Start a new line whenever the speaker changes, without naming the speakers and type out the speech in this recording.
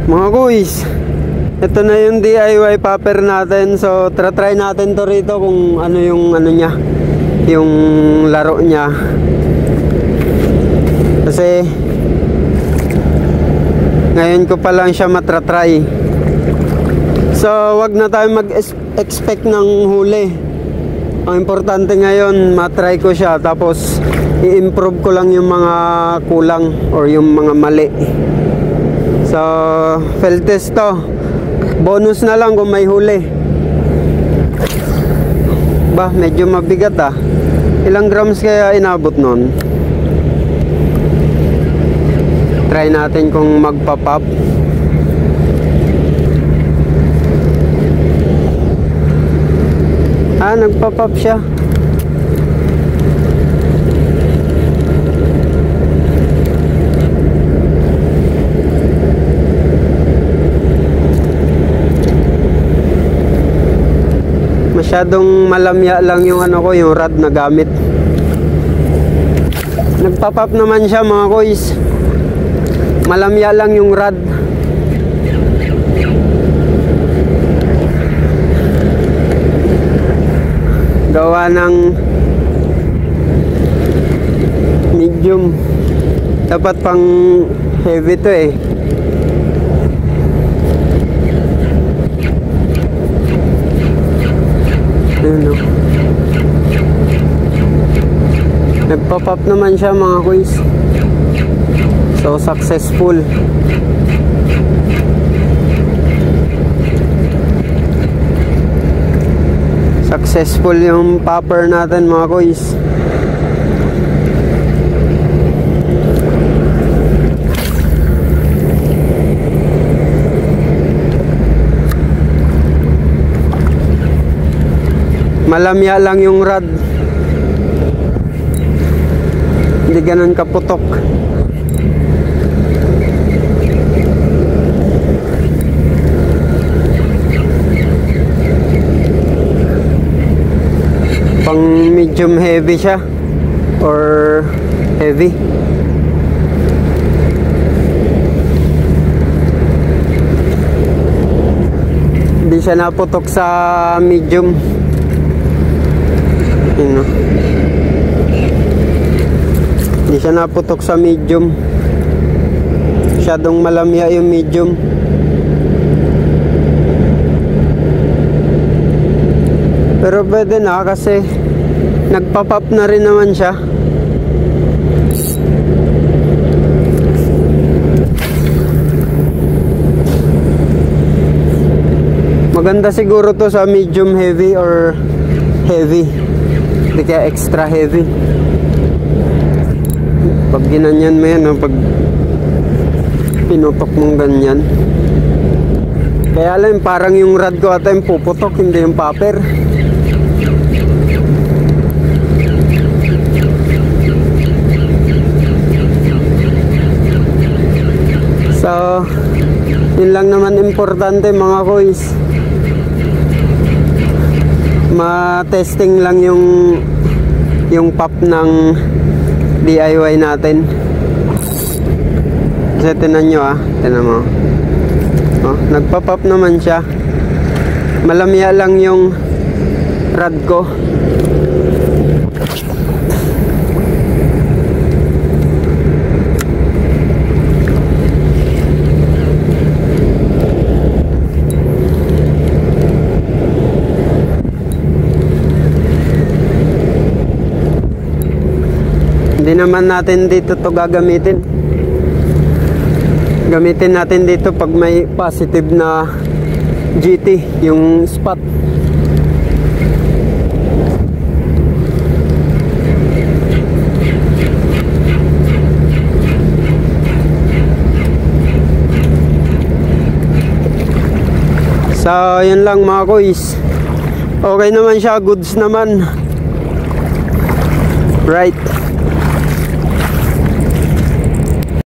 Mga guys, ito na yung DIY popper natin. So try natin to rito kung ano yung niya, yung laro niya. Kasi ngayon ko pa lang siya matratry. So wag na tayo mag-expect ng huli. Ang importante ngayon, matry ko siya, tapos i-improve ko lang yung mga kulang or yung mga mali. So field test to. Bonus na lang kung may huli. Bah, medyo mabigat ah. Ilang grams kaya inabot nun? Try natin kung magpa-pop. Ah, nagpa-pop siya. Masyadong malamya lang yung yung rod na gamit. Nagpa-pop naman siya mga boys. Malamya lang yung rod. Gawa ng medium. Dapat pang heavy to eh. Ayun, no? Nagpa-pop naman siya mga boys. So successful. Successful yung popper natin mga boys. Malamya lang yung rod. Hindi ganun kaputok. Pang medium heavy siya or heavy. Hindi siya naputok sa medium. Yun, no? Hindi siya naputok sa medium. Masyadong malamya yung medium. Pero pwede na kasi nagpa-pop na rin naman siya. Maganda siguro to sa medium heavy or heavy. Hindi kaya extra heavy. Pag ginanyan mo yan, no? Pag pinutok mong ganyan. Kaya lang parang yung rod ko ata yung puputok, hindi yung popper. So yun lang naman importante mga boys. Ma-testing lang yung pop ng DIY natin. Kasi tinan nyo tinan mo. Nagpa-pop naman siya. Malamya lang yung rod ko. Hindi naman natin dito to gagamitin. Gamitin natin dito pag may positive na GT, yung spot. So yun lang mga boys. Okay naman siya, goods naman. Right.